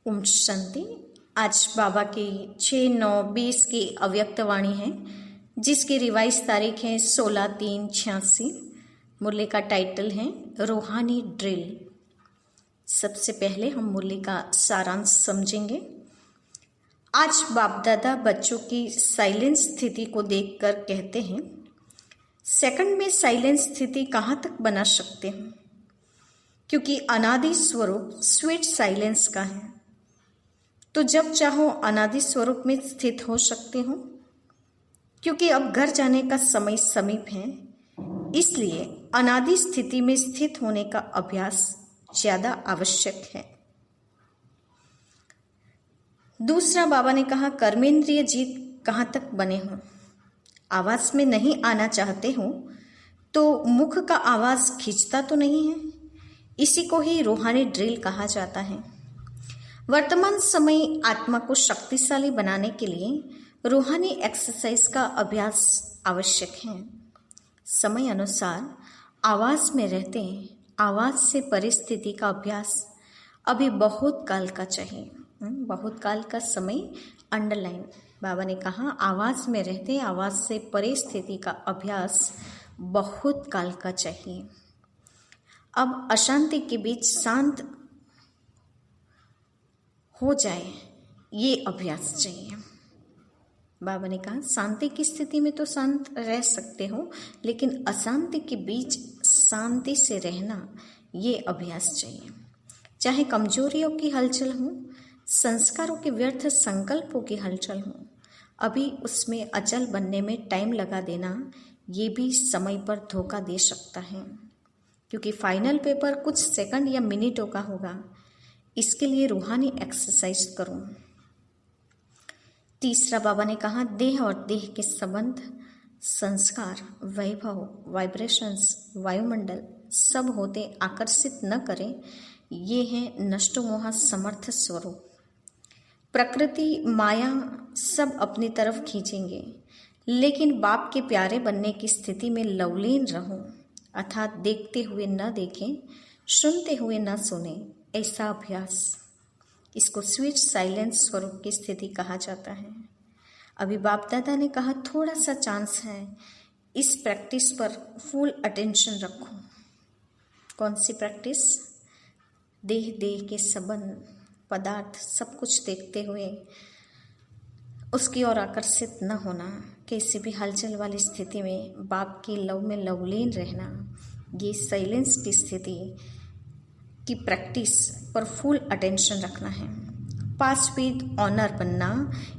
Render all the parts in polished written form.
ओम शांति। आज बाबा की 6-9-20 की अव्यक्त वाणी है, जिसकी रिवाइज तारीख है 16/3/86। मुरली का टाइटल है रूहानी ड्रिल। सबसे पहले हम मुरली का सारांश समझेंगे। आज बाप दादा बच्चों की साइलेंस स्थिति को देखकर कहते हैं, सेकंड में साइलेंस स्थिति कहाँ तक बना सकते हैं, क्योंकि अनादि स्वरूप स्वीट साइलेंस का है। तो जब चाहो अनादि स्वरूप में स्थित हो सकते हो, क्योंकि अब घर जाने का समय समीप है, इसलिए अनादि स्थिति में स्थित होने का अभ्यास ज्यादा आवश्यक है। दूसरा, बाबा ने कहा कर्मेंद्रिय जीत कहाँ तक बने हो। आवाज में नहीं आना चाहते हो तो मुख का आवाज खींचता तो नहीं है। इसी को ही रूहानी ड्रिल कहा जाता है। वर्तमान समय आत्मा को शक्तिशाली बनाने के लिए रूहानी एक्सरसाइज का अभ्यास आवश्यक है। समय अनुसार आवाज में रहते आवाज से परिस्थिति का अभ्यास अभी बहुत काल का चाहिए। बहुत काल का समय अंडरलाइन। बाबा ने कहा आवाज में रहते आवाज से परिस्थिति का अभ्यास बहुत काल का चाहिए। अब अशांति के बीच शांत हो जाए, ये अभ्यास चाहिए। बाबा ने कहा शांति की स्थिति में तो शांत रह सकते हो, लेकिन अशांति के बीच शांति से रहना, ये अभ्यास चाहिए। चाहे कमजोरियों की हलचल हो, संस्कारों के व्यर्थ संकल्पों की हलचल हो, अभी उसमें अचल बनने में टाइम लगा देना, ये भी समय पर धोखा दे सकता है, क्योंकि फाइनल पेपर कुछ सेकंड या मिनटों का होगा। इसके लिए रूहानी एक्सरसाइज करो। तीसरा, बाबा ने कहा देह और देह के संबंध, संस्कार, वैभव, वाइब्रेशंस, वायुमंडल सब होते आकर्षित न करें। ये है नष्टोमोह समर्थ स्वरूप। प्रकृति, माया सब अपनी तरफ खींचेंगे, लेकिन बाप के प्यारे बनने की स्थिति में लवलीन रहो, अर्थात देखते हुए न देखें, सुनते हुए न सुने। ऐसा अभ्यास, इसको स्वीट साइलेंस स्वरूप की स्थिति कहा जाता है। अभी बाप दादा ने कहा थोड़ा सा चांस है, इस प्रैक्टिस पर फुल अटेंशन रखो। कौन सी प्रैक्टिस? देह देह के संबंध, पदार्थ सब कुछ देखते हुए उसकी ओर आकर्षित न होना, किसी भी हलचल वाली स्थिति में बाप की लव में लवलीन रहना, ये साइलेंस की स्थिति की प्रैक्टिस पर फुल अटेंशन रखना है। पास विद ऑनर बनना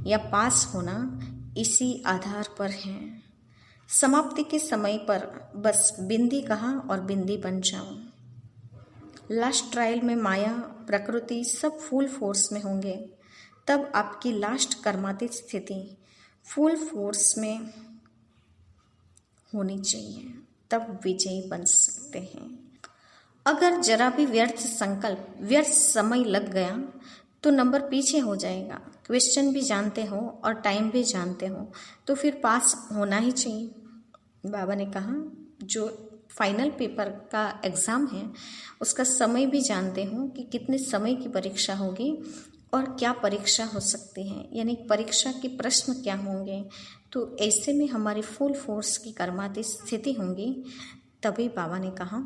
या पास होना इसी आधार पर है। समाप्ति के समय पर बस बिंदी कहा और बिंदी बन जाओ। लास्ट ट्रायल में माया, प्रकृति सब फुल फोर्स में होंगे, तब आपकी लास्ट कर्मातीत स्थिति फुल फोर्स में होनी चाहिए, तब विजयी बन सकते हैं। अगर जरा भी व्यर्थ संकल्प, व्यर्थ समय लग गया तो नंबर पीछे हो जाएगा। क्वेश्चन भी जानते हो और टाइम भी जानते हो, तो फिर पास होना ही चाहिए। बाबा ने कहा जो फाइनल पेपर का एग्ज़ाम है, उसका समय भी जानते हो कि कितने समय की परीक्षा होगी और क्या परीक्षा हो सकती है, यानी परीक्षा के प्रश्न क्या होंगे। तो ऐसे में हमारी फुल फोर्स की कर्मातीत स्थिति होंगी, तभी बाबा ने कहा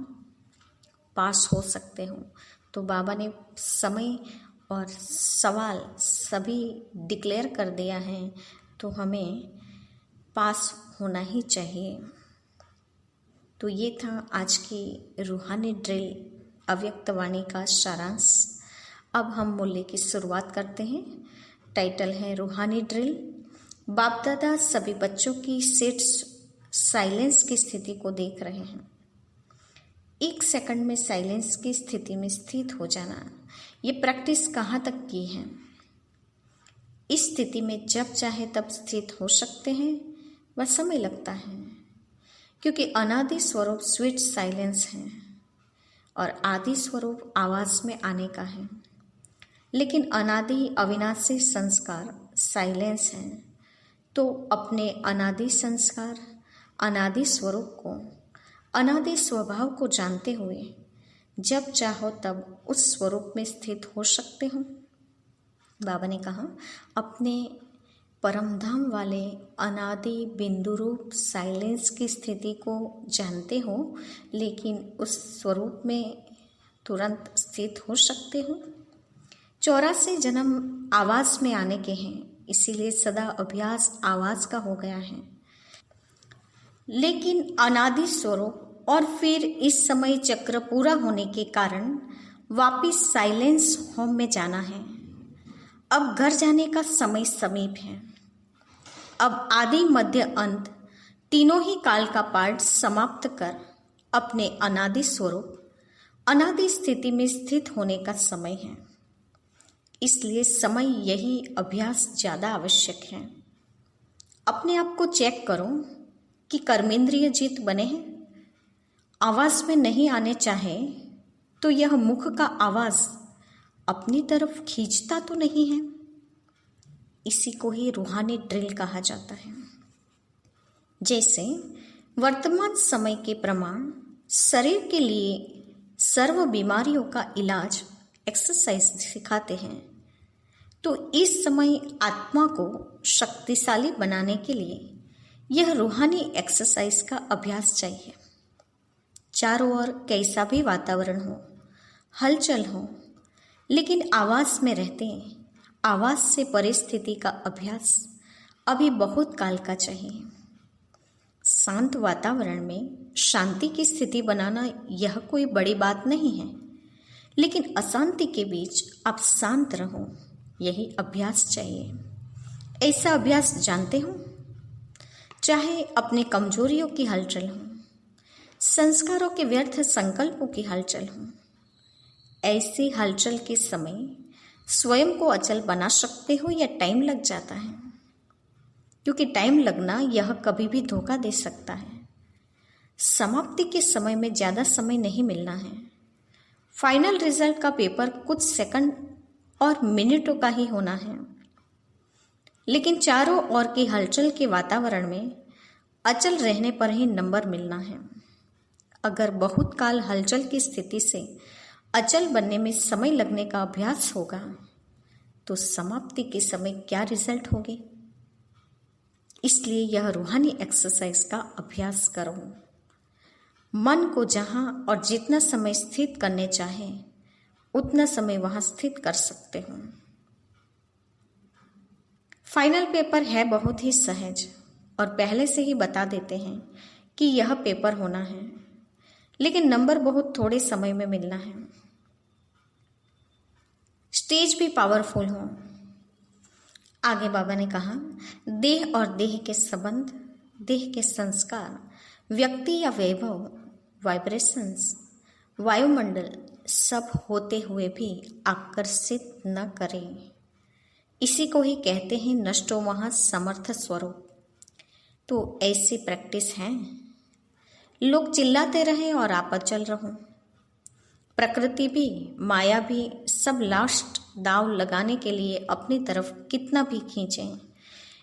पास हो सकते हो। तो बाबा ने समय और सवाल सभी डिक्लेयर कर दिया है, तो हमें पास होना ही चाहिए। तो ये था आज की रूहानी ड्रिल अव्यक्त वाणी का सारांश। अब हम मूल्य की शुरुआत करते हैं। टाइटल है रूहानी ड्रिल। बाप दादा सभी बच्चों की सेट साइलेंस की स्थिति को देख रहे हैं। 1 सेकंड में साइलेंस की स्थिति में स्थित हो जाना, ये प्रैक्टिस कहाँ तक की है। इस स्थिति में जब चाहे तब स्थित हो सकते हैं, वह समय लगता है, क्योंकि अनादि स्वरूप स्वीट साइलेंस है और आदि स्वरूप आवाज में आने का है। लेकिन अनादि अविनाशी संस्कार साइलेंस है, तो अपने अनादि संस्कार, अनादि स्वरूप को, अनादि स्वभाव को जानते हुए जब चाहो तब उस स्वरूप में स्थित हो सकते हो। बाबा ने कहा, अपने परम धाम वाले अनादि बिंदु रूप साइलेंस की स्थिति को जानते हो, लेकिन उस स्वरूप में तुरंत स्थित हो सकते हो। 84 जन्म आवाज में आने के हैं, इसीलिए सदा अभ्यास आवाज का हो गया है। लेकिन अनादि स्वरूप और फिर इस समय चक्र पूरा होने के कारण वापिस साइलेंस होम में जाना है। अब घर जाने का समय समीप है। अब आदि मध्य अंत तीनों ही काल का पाठ समाप्त कर अपने अनादि स्वरूप अनादि स्थिति में स्थित होने का समय है। इसलिए समय यही अभ्यास ज़्यादा आवश्यक है। अपने आप को चेक करो कि कर्मेंद्रिय जीत बने हैं। आवाज में नहीं आने चाहे तो यह मुख का आवाज अपनी तरफ खींचता तो नहीं है। इसी को ही रूहानी ड्रिल कहा जाता है। जैसे वर्तमान समय के प्रमाण शरीर के लिए सर्व बीमारियों का इलाज एक्सरसाइज सिखाते हैं, तो इस समय आत्मा को शक्तिशाली बनाने के लिए यह रूहानी एक्सरसाइज का अभ्यास चाहिए। चारों ओर कैसा भी वातावरण हो, हलचल हो, लेकिन आवाज में रहते हैं। आवाज से परिस्थिति का अभ्यास अभी बहुत काल का चाहिए। शांत वातावरण में शांति की स्थिति बनाना यह कोई बड़ी बात नहीं है, लेकिन अशांति के बीच आप शांत रहो, यही अभ्यास चाहिए। ऐसा अभ्यास जानते हो? चाहे अपनी कमजोरियों की हलचल हो, संस्कारों के व्यर्थ संकल्पों की हलचल हो, ऐसी हलचल के समय स्वयं को अचल बना सकते हो या टाइम लग जाता है? क्योंकि टाइम लगना यह कभी भी धोखा दे सकता है। समाप्ति के समय में ज़्यादा समय नहीं मिलना है। फाइनल रिजल्ट का पेपर कुछ सेकंड और मिनटों का ही होना है, लेकिन चारों ओर की हलचल के वातावरण में अचल रहने पर ही नंबर मिलना है। अगर बहुत काल हलचल की स्थिति से अचल बनने में समय लगने का अभ्यास होगा तो समाप्ति के समय क्या रिजल्ट होगे? इसलिए यह रूहानी एक्सरसाइज का अभ्यास करो। मन को जहां और जितना समय स्थित करने चाहे उतना समय वहां स्थित कर सकते हो। फाइनल पेपर है बहुत ही सहज और पहले से ही बता देते हैं कि यह पेपर होना है, लेकिन नंबर बहुत थोड़े समय में मिलना है। स्टेज भी पावरफुल हो। आगे बाबा ने कहा, देह और देह के संबंध, देह के संस्कार, व्यक्ति या वैभव, वाइब्रेशंस, वायुमंडल सब होते हुए भी आकर्षित न करें। इसी को ही कहते हैं नष्टो महा समर्थ स्वरूप। तो ऐसी प्रैक्टिस है। लोग चिल्लाते रहे और आप अचल रहो। प्रकृति भी, माया भी सब लास्ट दाव लगाने के लिए अपनी तरफ कितना भी खींचें,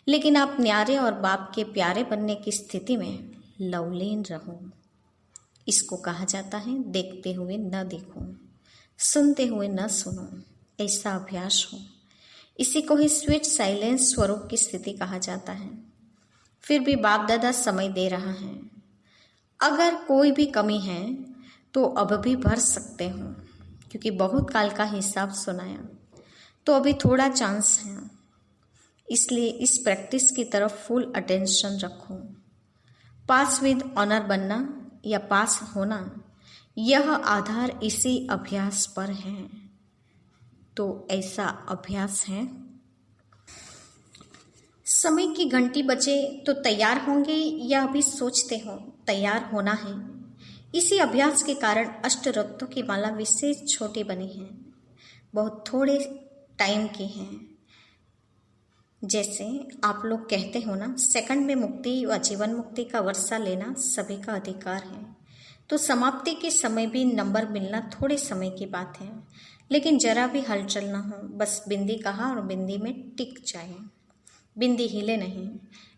लेकिन आप न्यारे और बाप के प्यारे बनने की स्थिति में लवलीन रहो। इसको कहा जाता है देखते हुए न देखो, सुनते हुए न सुनो। ऐसा अभ्यास हो। इसी को ही स्वीट साइलेंस स्वरूप की स्थिति कहा जाता है। फिर भी बाप दादा समय दे रहा है। अगर कोई भी कमी है तो अब भी भर सकते हो, क्योंकि बहुत काल का हिसाब सुनाया, तो अभी थोड़ा चांस है। इसलिए इस प्रैक्टिस की तरफ फुल अटेंशन रखो। पास विद ऑनर बनना या पास होना, यह आधार इसी अभ्यास पर है। तो ऐसा अभ्यास है। समय की घंटी बजे तो तैयार होंगे या अभी सोचते हो तैयार होना है? इसी अभ्यास के कारण अष्टरत्नों की माला विशेष छोटी बनी है, बहुत थोड़े टाइम की है। जैसे आप लोग कहते हो ना, सेकंड में मुक्ति व जीवन मुक्ति का वर्षा लेना सभी का अधिकार है। तो समाप्ति के समय भी नंबर मिलना थोड़े समय की बात है, लेकिन जरा भी हलचल ना हो। बस बिंदी कहा और बिंदी में टिक जाए, बिंदी हिले नहीं।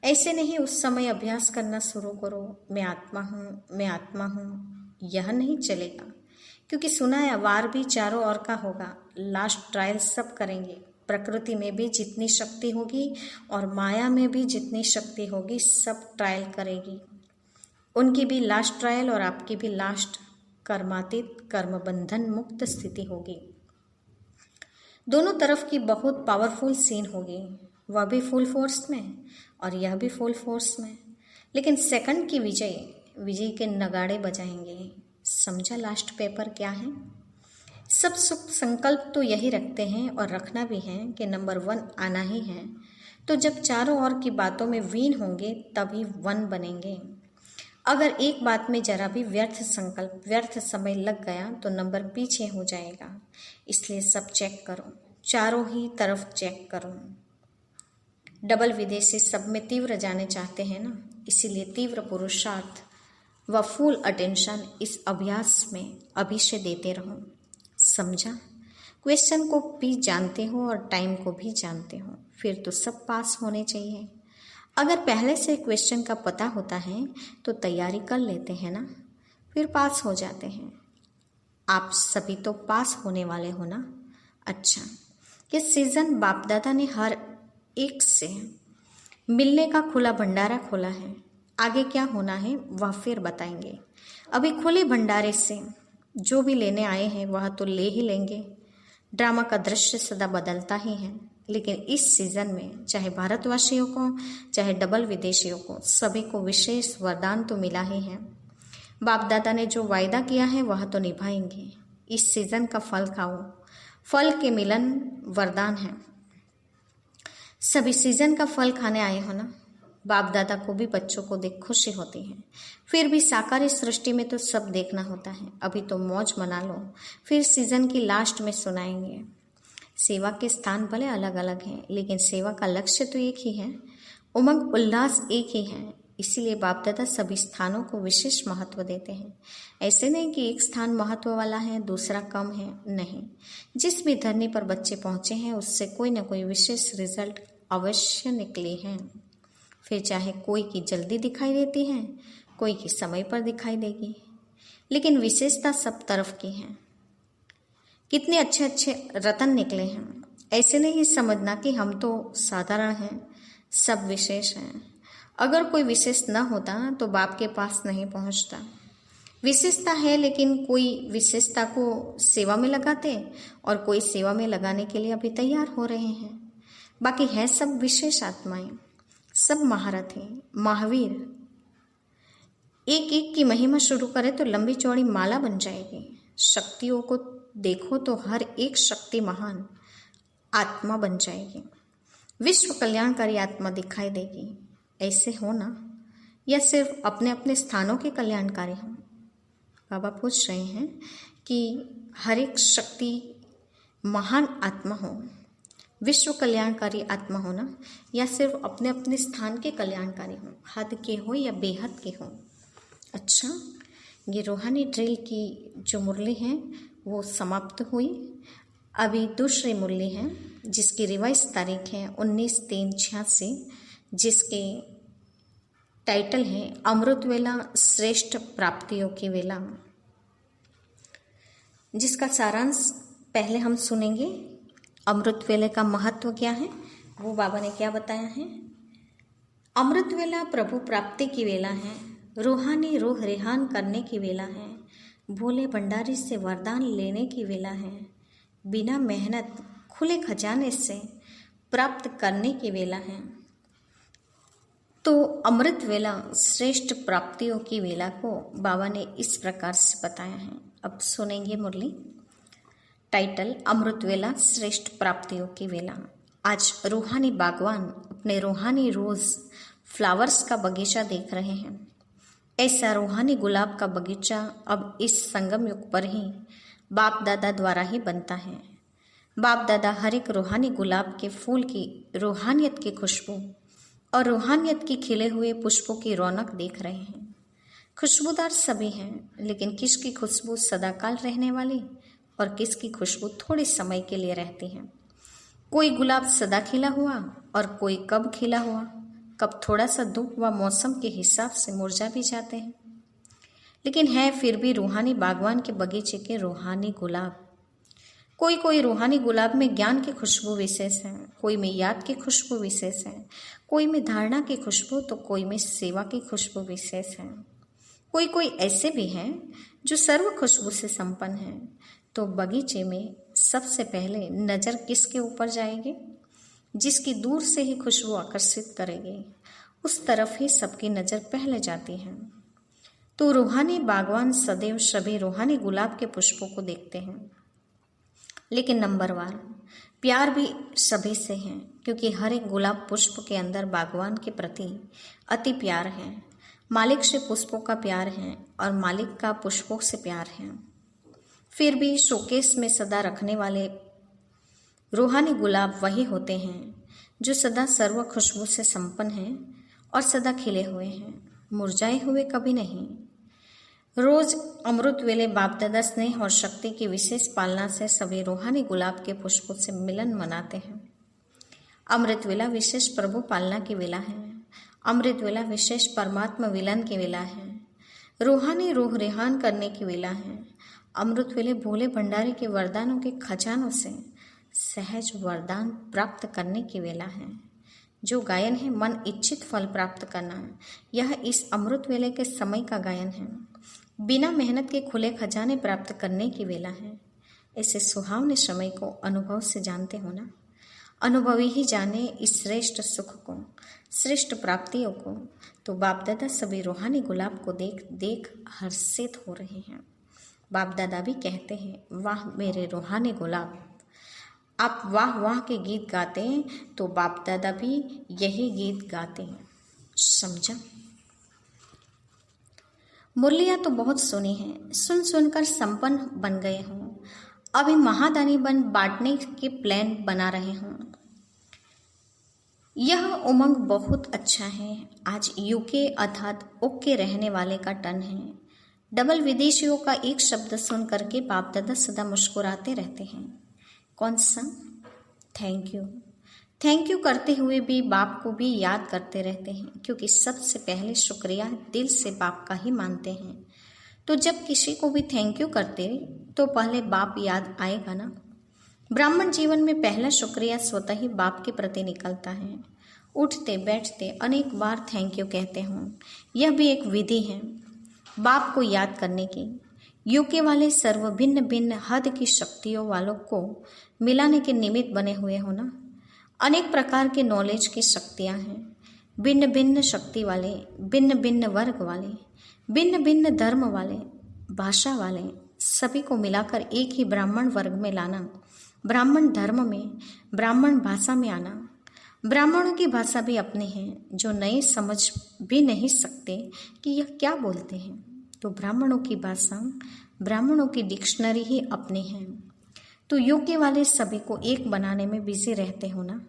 ऐसे नहीं उस समय अभ्यास करना शुरू करो, मैं आत्मा हूँ, मैं आत्मा हूँ। यह नहीं चलेगा, क्योंकि सुना है वार भी चारों ओर का होगा। लास्ट ट्रायल सब करेंगे, प्रकृति में भी जितनी शक्ति होगी और माया में भी जितनी शक्ति होगी सब ट्रायल करेगी। उनकी भी लास्ट ट्रायल और आपकी भी लास्ट कर्मातीत कर्म बंधन मुक्त स्थिति होगी। दोनों तरफ की बहुत पावरफुल सीन होगी, वह भी फुल फोर्स में और यह भी फुल फोर्स में। लेकिन सेकंड की विजय के नगाड़े बजाएंगे। समझा लास्ट पेपर क्या है? सब सुख संकल्प तो यही रखते हैं और रखना भी है कि नंबर 1 आना ही है। तो जब चारों ओर की बातों में वीन होंगे तभी 1 बनेंगे। अगर एक बात में जरा भी व्यर्थ संकल्प व्यर्थ समय लग गया तो नंबर पीछे हो जाएगा। इसलिए सब चेक करो, चारों ही तरफ चेक करो। डबल विदेशी सब में तीव्र जाने चाहते हैं ना, इसीलिए तीव्र पुरुषार्थ व फुल अटेंशन इस अभ्यास में अभी से देते रहो। समझा? क्वेश्चन को भी जानते हो और टाइम को भी जानते हो, फिर तो सब पास होने चाहिए। अगर पहले से क्वेश्चन का पता होता है तो तैयारी कर लेते हैं ना, फिर पास हो जाते हैं। आप सभी तो पास होने वाले हो ना। अच्छा, ये सीजन बाप दादा ने हर एक से मिलने का खुला भंडारा खोला है। आगे क्या होना है वह फिर बताएंगे। अभी खुले भंडारे से जो भी लेने आए हैं वह तो ले ही लेंगे। ड्रामा का दृश्य सदा बदलता ही है, लेकिन इस सीजन में चाहे भारतवासियों को चाहे डबल विदेशियों को सभी को विशेष वरदान तो मिला ही है। बाप दादा ने जो वायदा किया है वह तो निभाएंगे। इस सीजन का फल खाओ, फल के मिलन वरदान है। सभी सीजन का फल खाने आए हो ना। बाप दादा को भी बच्चों को देख खुशी होती है, फिर भी साकारी सृष्टि में तो सब देखना होता है। अभी तो मौज मना लो, फिर सीजन की लास्ट में सुनाएंगे। सेवा के स्थान भले अलग अलग हैं, लेकिन सेवा का लक्ष्य तो एक ही है, उमंग उल्लास एक ही है। इसीलिए बाप दादा सभी स्थानों को विशेष महत्व देते हैं। ऐसे नहीं कि एक स्थान महत्व वाला है दूसरा कम है, नहीं। जिस भी धरनी पर बच्चे पहुंचे हैं उससे कोई ना कोई विशेष रिजल्ट अवश्य निकले हैं। फिर चाहे कोई की जल्दी दिखाई देती है, कोई की समय पर दिखाई देगी, लेकिन विशेषता सब तरफ की है। कितने अच्छे अच्छे रतन निकले हैं। ऐसे नहीं समझना कि हम तो साधारण हैं, सब विशेष हैं। अगर कोई विशेष न होता तो बाप के पास नहीं पहुंचता। विशेषता है, लेकिन कोई विशेषता को सेवा में लगाते और कोई सेवा में लगाने के लिए अभी तैयार हो रहे हैं। बाकी है सब विशेष आत्माएं, सब महारथी महावीर। एक एक की महिमा शुरू करे तो लंबी चौड़ी माला बन जाएगी। शक्तियों को देखो तो हर एक शक्ति महान आत्मा बन जाएगी, विश्व कल्याणकारी आत्मा दिखाई देगी। ऐसे हो ना, या सिर्फ अपने अपने स्थानों के कल्याणकारी हो? बाबा पूछ रहे हैं कि हर एक शक्ति महान आत्मा हो, विश्व कल्याणकारी आत्मा हो ना, या सिर्फ अपने अपने स्थान के कल्याणकारी हो, हद के हो या बेहद के हो। अच्छा, ये रूहानी ड्रिल की जो मुरली है वो समाप्त हुई। अभी दूसरी मुरली है जिसकी रिवाइज तारीख है 19/3/86, जिसके टाइटल है अमृत वेला श्रेष्ठ प्राप्तियों की वेला, जिसका सारांश पहले हम सुनेंगे। अमृत वेले का महत्व क्या है वो बाबा ने क्या बताया है। अमृत वेला प्रभु प्राप्ति की वेला है, रूहानी रूह रेहान करने की वेला है, भोले भंडारी से वरदान लेने की वेला है, बिना मेहनत खुले खजाने से प्राप्त करने की वेला है। तो अमृत वेला श्रेष्ठ प्राप्तियों की वेला को बाबा ने इस प्रकार से बताया है। अब सुनेंगे मुरली। टाइटल अमृत वेला श्रेष्ठ प्राप्तियों की वेला। आज रूहानी बागवान अपने रूहानी रोज फ्लावर्स का बगीचा देख रहे हैं। ऐसा रूहानी गुलाब का बगीचा अब इस संगम युग पर ही बाप दादा द्वारा ही बनता है। बाप दादा हर एक रूहानी गुलाब के फूल की रूहानियत की खुशबू और रूहानियत की खिले हुए पुष्पों की रौनक देख रहे हैं। खुशबूदार सभी हैं, लेकिन किसकी खुशबू सदाकाल रहने वाली और किसकी खुशबू थोड़े समय के लिए रहती है। कोई गुलाब सदा खिला हुआ और कोई कब खिला हुआ, कब थोड़ा सा धूप व मौसम के हिसाब से मुरझा भी जाते हैं, लेकिन है फिर भी रूहानी बागवान के बगीचे के रूहानी गुलाब। कोई कोई रूहानी गुलाब में ज्ञान की खुशबू विशेष है, कोई में याद की खुशबू विशेष है, कोई में धारणा की खुशबू, तो कोई में सेवा की खुशबू विशेष है। कोई कोई ऐसे भी हैं जो सर्व खुशबू से संपन्न हैं। तो बगीचे में सबसे पहले नज़र किसके ऊपर जाएगी? जिसकी दूर से ही खुशबू आकर्षित करेगी, उस तरफ ही सबकी नज़र पहले जाती है। तो रूहानी बागवान सदैव सभी रूहानी गुलाब के पुष्पों को देखते हैं, लेकिन नंबरवार प्यार भी सभी से है, क्योंकि हर एक गुलाब पुष्प के अंदर बागवान के प्रति अति प्यार है। मालिक से पुष्पों का प्यार है और मालिक का पुष्पों से प्यार है। फिर भी शोकेस में सदा रखने वाले रूहानी गुलाब वही होते हैं जो सदा सर्व खुशबू से संपन्न हैं और सदा खिले हुए हैं, मुरझाए हुए कभी नहीं। रोज अमृत वेले बाप दादा स्नेह और शक्ति की विशेष पालना से सभी रूहानी गुलाब के पुष्पों से मिलन मनाते हैं। अमृत वेला विशेष प्रभु पालना की वेला है। अमृत वेला विशेष परमात्मा विलन की वेला है। रूहानी रूह रेहान करने की वेला है। अमृत वेले भोले भंडारी के वरदानों के खजानों से सहज वरदान प्राप्त करने की वेला है। जो गायन है मन इच्छित फल प्राप्त करना, यह इस अमृत वेले के समय का गायन है। बिना मेहनत के खुले खजाने प्राप्त करने की वेला है। ऐसे सुहावने समय को अनुभव से जानते हो ना। अनुभवी ही जाने इस श्रेष्ठ सुख को, श्रेष्ठ प्राप्तियों को। तो बाप दादा सभी रूहानी गुलाब को देख देख हर्षित हो रहे हैं। बाप दादा भी कहते हैं, वाह मेरे रूहानी गुलाब। आप वाह वाह के गीत गाते हैं तो बाप दादा भी यही गीत गाते हैं। समझा? मुरलियाँ तो बहुत सुनी हैं, सुन सुनकर संपन्न बन गए हों। अभी महादानी बन बांटने के प्लान बना रहे हों। यह उमंग बहुत अच्छा है। आज यूके अर्थात ओके रहने वाले का टर्न है। डबल विदेशियों का एक शब्द सुन करके बाप दादा सदा मुस्कुराते रहते हैं। कौन सा? Thank you. थैंक यू करते हुए भी बाप को भी याद करते रहते हैं, क्योंकि सबसे पहले शुक्रिया दिल से बाप का ही मानते हैं। तो जब किसी को भी थैंक यू करते तो पहले बाप याद आएगा ना। ब्राह्मण जीवन में पहला शुक्रिया स्वतः ही बाप के प्रति निकलता है। उठते बैठते अनेक बार थैंक यू कहते हों। यह भी एक विधि है बाप को याद करने की। यूके वाले सर्व भिन्न भिन्न हद की शक्तियों वालों को मिलाने के निमित्त बने हुए हो ना। अनेक प्रकार के नॉलेज की शक्तियां हैं। भिन्न भिन्न शक्ति वाले, भिन्न भिन्न वर्ग वाले, भिन्न भिन्न धर्म वाले, भाषा वाले, सभी को मिलाकर एक ही ब्राह्मण वर्ग में लाना, ब्राह्मण धर्म में, ब्राह्मण भाषा में आना। ब्राह्मणों की भाषा भी अपनी है, जो नए समझ भी नहीं सकते कि यह क्या बोलते हैं। तो ब्राह्मणों की भाषा, ब्राह्मणों की डिक्शनरी ही अपनी है। तो यूके वाले सभी को एक बनाने में बिजी रहते हो ना।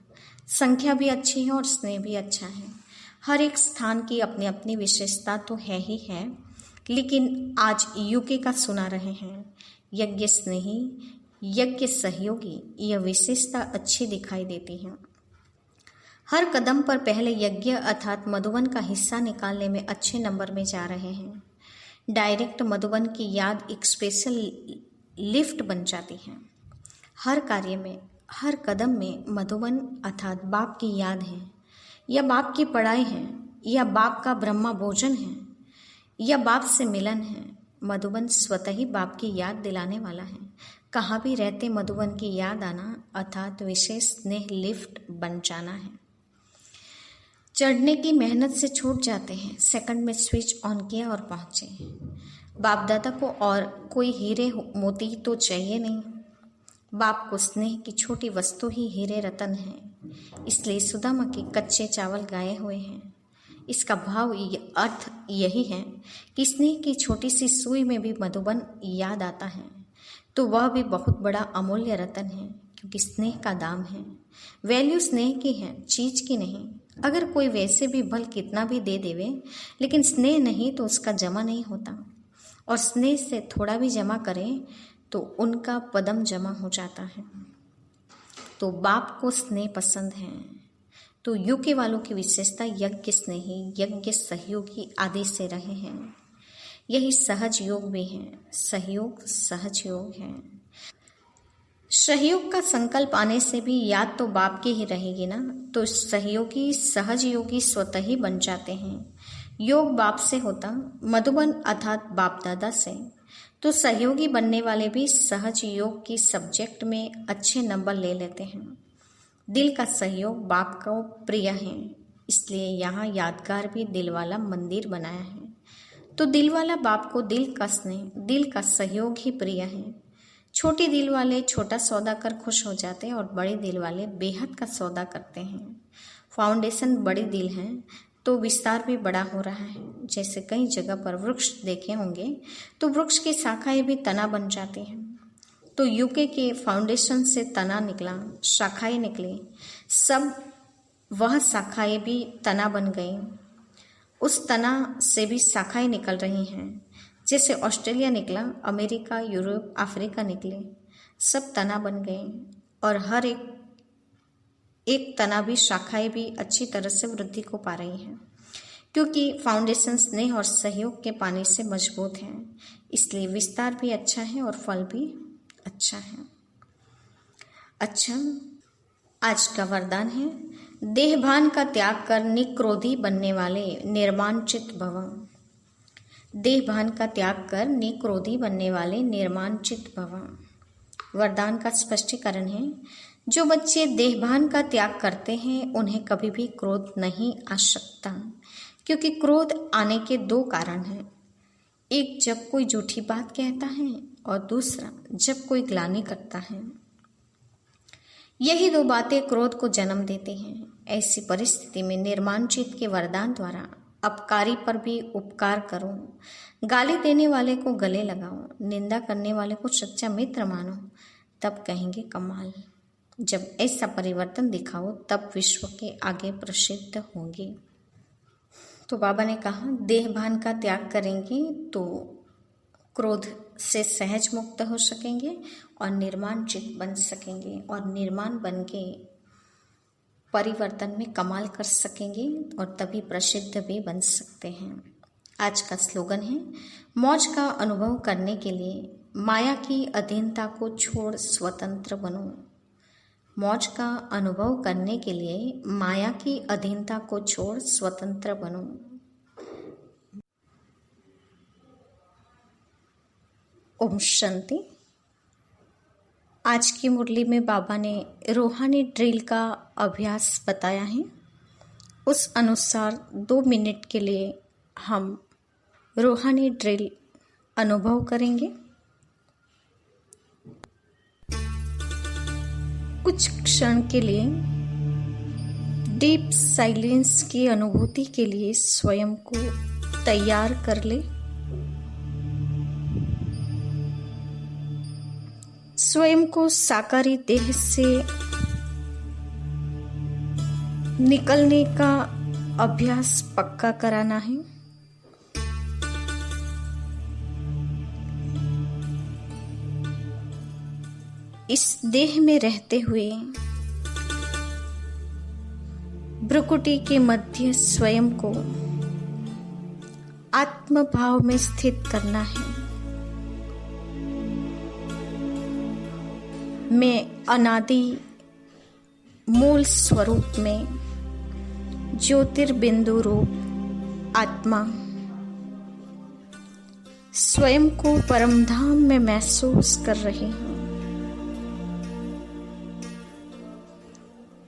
संख्या भी अच्छी है और स्नेह भी अच्छा है। हर एक स्थान की अपनी अपनी विशेषता तो है ही है, लेकिन आज यूके का सुना रहे हैं। यज्ञ स्नेही, यज्ञ सहयोगी, यह विशेषता अच्छी दिखाई देती है। हर कदम पर पहले यज्ञ अर्थात मधुबन का हिस्सा निकालने में अच्छे नंबर में जा रहे हैं। डायरेक्ट मधुबन की याद एक स्पेशल लिफ्ट बन जाती है। हर कार्य में, हर कदम में मधुबन अर्थात बाप की याद है, या बाप की पढ़ाई है, या बाप का ब्रह्मा भोजन है, या बाप से मिलन है। मधुबन स्वतः ही बाप की याद दिलाने वाला है। कहाँ भी रहते मधुबन की याद आना अर्थात विशेष स्नेह लिफ्ट बन जाना है। चढ़ने की मेहनत से छूट जाते हैं, सेकंड में स्विच ऑन किया और पहुंचे। बाप दादा को और कोई हीरे मोती तो चाहिए नहीं। बाप को स्नेह की छोटी वस्तु ही हीरे रतन है, इसलिए सुदामा के कच्चे चावल गाए हुए हैं। इसका भाव अर्थ यही है कि स्नेह की छोटी सी सुई में भी मधुबन याद आता है, तो वह भी बहुत बड़ा अमूल्य रतन है, क्योंकि स्नेह का दाम है। वैल्यू स्नेह की है, चीज की नहीं। अगर कोई वैसे भी भल कितना भी दे देवे, लेकिन स्नेह नहीं तो उसका जमा नहीं होता। और स्नेह से थोड़ा भी जमा करें तो उनका पदम जमा हो जाता है। तो बाप को स्नेह पसंद है। तो यूके वालों की विशेषता यज्ञ स्नेही, यज्ञ सहयोगी आदि से रहे हैं। यही सहज योग भी है। सहयोग सहज योग है। सहयोग का संकल्प आने से भी याद तो बाप की ही रहेगी ना, तो सहयोगी सहज योगी स्वतः ही बन जाते हैं। योग बाप से होता, मधुबन अर्थात बाप दादा से, तो सहयोगी बनने वाले भी सहज योग की सब्जेक्ट में अच्छे नंबर ले लेते हैं। दिल का सहयोग बाप को प्रिय है, इसलिए यहाँ यादगार भी दिल वाला मंदिर बनाया है। तो दिल वाला बाप को दिल कसने, दिल का सहयोग ही प्रिय है। छोटे दिल वाले छोटा सौदा कर खुश हो जाते हैं और बड़े दिल वाले बेहद का सौदा करते हैं। फाउंडेशन बड़े दिल हैं तो विस्तार भी बड़ा हो रहा है। जैसे कई जगह पर वृक्ष देखे होंगे तो वृक्ष की शाखाएं भी तना बन जाती हैं। तो यूके के फाउंडेशन से तना निकला, शाखाएं निकली, सब वह शाखाएं भी तना बन गई। उस तना से भी शाखाएं निकल रही हैं। जैसे ऑस्ट्रेलिया निकला, अमेरिका, यूरोप, अफ्रीका निकले, सब तना बन गए और हर एक तना भी, शाखाएं भी अच्छी तरह से वृद्धि को पा रही हैं, क्योंकि फाउंडेशन स्नेह और सहयोग के पानी से मजबूत हैं। इसलिए विस्तार भी अच्छा है और फल भी अच्छा है। अच्छा, आज का वरदान है, देहभान का त्याग कर निक्रोधी बनने वाले निर्माणचित भव। देहभान का त्याग कर निक्रोधी बनने वाले निर्माणचित भव। वरदान का स्पष्टीकरण है, जो बच्चे देहभान का त्याग करते हैं उन्हें कभी भी क्रोध नहीं आ सकता, क्योंकि क्रोध आने के दो कारण हैं। एक, जब कोई झूठी बात कहता है, और दूसरा, जब कोई ग्लानि करता है। यही दो बातें क्रोध को जन्म देती हैं। ऐसी परिस्थिति में निर्माणचित के वरदान द्वारा अपकारी पर भी उपकार करो, गाली देने वाले को गले लगाओ, निंदा करने वाले को सच्चा मित्र मानो, तब कहेंगे कमाल। जब ऐसा परिवर्तन दिखाओ तब विश्व के आगे प्रसिद्ध होंगे। तो बाबा ने कहा, देहभान का त्याग करेंगे तो क्रोध से सहज मुक्त हो सकेंगे और निर्माणचित बन सकेंगे, और निर्माण बन के परिवर्तन में कमाल कर सकेंगे और तभी प्रसिद्ध भी बन सकते हैं। आज का स्लोगन है, मौज का अनुभव करने के लिए माया की अधीनता को छोड़ स्वतंत्र बनो। मौज का अनुभव करने के लिए माया की अधीनता को छोड़ स्वतंत्र बनो। ओम शांति। आज की मुरली में बाबा ने रूहानी ड्रिल का अभ्यास बताया है। उस अनुसार 2 मिनट के लिए हम रूहानी ड्रिल अनुभव करेंगे। कुछ क्षण के लिए डीप साइलेंस की अनुभूति के लिए स्वयं को तैयार कर ले। स्वयं को साकारी देह से निकलने का अभ्यास पक्का कराना है। इस देह में रहते हुए भ्रुकुटी के मध्य स्वयं को आत्म भाव में स्थित करना है। मैं अनादि मूल स्वरूप में ज्योतिर्बिंदु रूप आत्मा स्वयं को परमधाम में महसूस कर रही हूँ।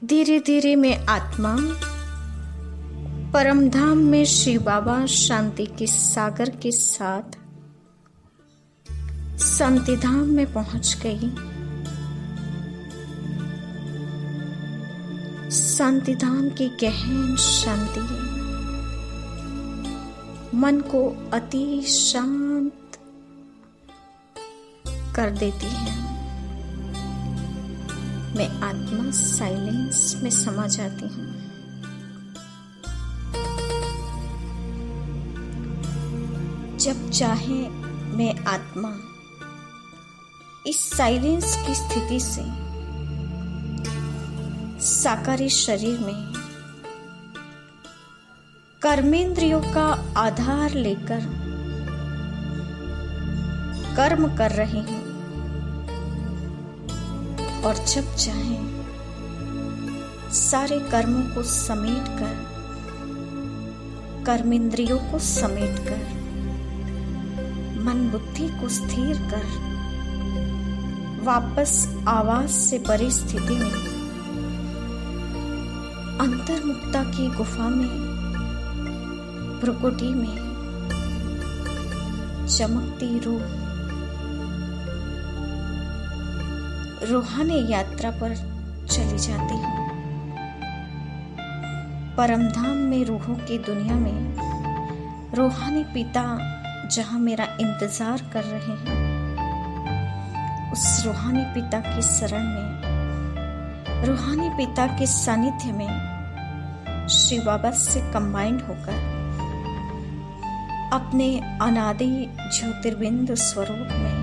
धीरे धीरे मैं आत्मा परमधाम में शिव बाबा शांति के सागर के साथ शांतिधाम में पहुंच गई। शांतिधाम की गहन शांति मन को अति शांत कर देती है। मैं आत्मा साइलेंस में समा जाती हूँ। जब चाहे मैं आत्मा इस साइलेंस की स्थिति से साकारी शरीर में कर्मेंद्रियों का आधार लेकर कर्म कर रही हूँ। और जब चाहे सारे कर्मों को समेटकर, कर्मेंद्रियों को समेटकर, मन बुद्धि को स्थिर कर वापस आवाज से परे स्थिति में, अंतर्मुक्ता की गुफा में, भ्रुकुटी में चमकती रूहानी यात्रा पर चली जाती हूँ। परमधाम में रूहों की दुनिया में रूहानी पिता जहाँ मेरा इंतजार कर रहे हैं, उस रूहानी पिता की शरण में, रूहानी पिता के सानिध्य में शिव बाबा से कंबाइंड होकर अपने अनादि ज्योतिर्बिंदु स्वरूप में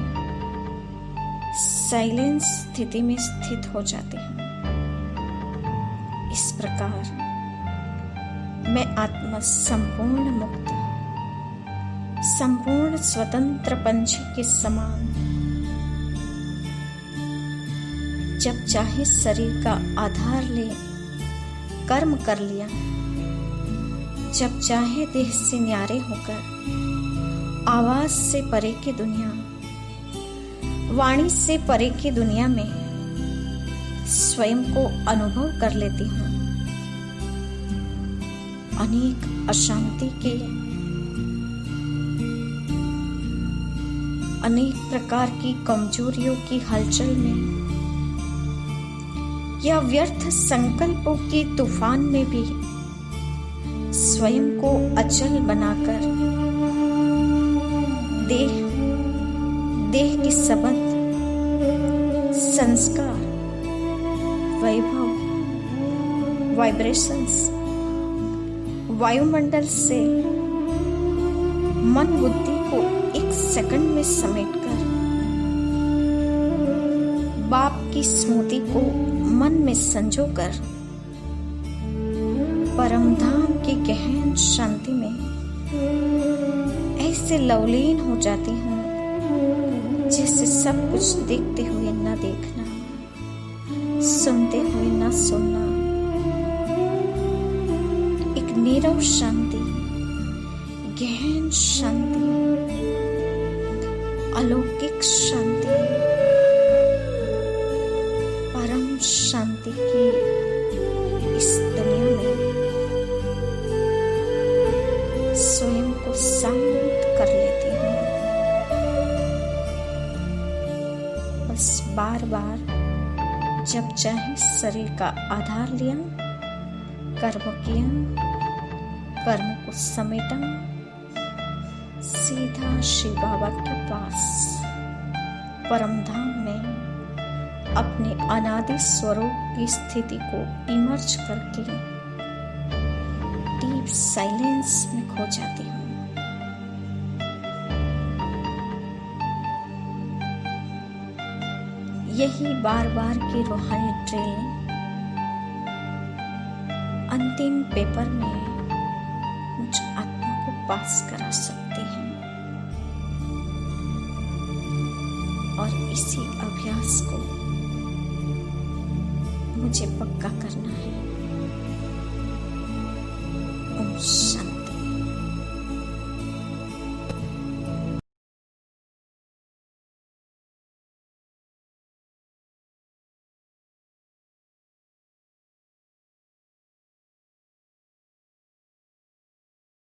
साइलेंस स्थिति में स्थित हो जाते हैं। इस प्रकार मैं आत्मा संपूर्ण मुक्त, संपूर्ण स्वतंत्र पंछी के समान जब चाहे शरीर का आधार ले कर्म कर लिया, जब चाहे देह से न्यारे होकर आवाज से परे की दुनिया, वाणी से परे की दुनिया में स्वयं को अनुभव कर लेती हूँ। अनेक अशांति के, अनेक प्रकार की कमजोरियों की हलचल में या व्यर्थ संकल्पों के तूफान में भी स्वयं को अचल बनाकर देह के संबंध, संस्कार, वैभव, वाइब्रेशंस, वायुमंडल से मन बुद्धि को एक सेकंड में समेटकर बाप की स्मृति को मन में संजोकर परमधाम की गहन शांति में ऐसे लवलीन हो जाती हूँ जैसे सब कुछ देखते हुए न देखना, सुनते हुए न सुनना, एक नीरव शांति, गहन शांति, अलौकिक शांति, परम शांति की इस दुनिया में स्वयं को शांत कर लेती हूँ। बस बार बार जब चाहे शरीर का आधार लिया, कर्म किया, कर्म को समेटा, सीधा शिव बाबा के पास परमधाम में अपने अनादि स्वरूप की स्थिति को इमर्ज करके डीप साइलेंस में खो जाती हूँ। यही बार बार की रूहानी ट्रेल अंतिम पेपर में मुझ आत्मा को पास करा सकती है। और इसी अभ्यास को मुझे पक्का करना है। ओम शांति।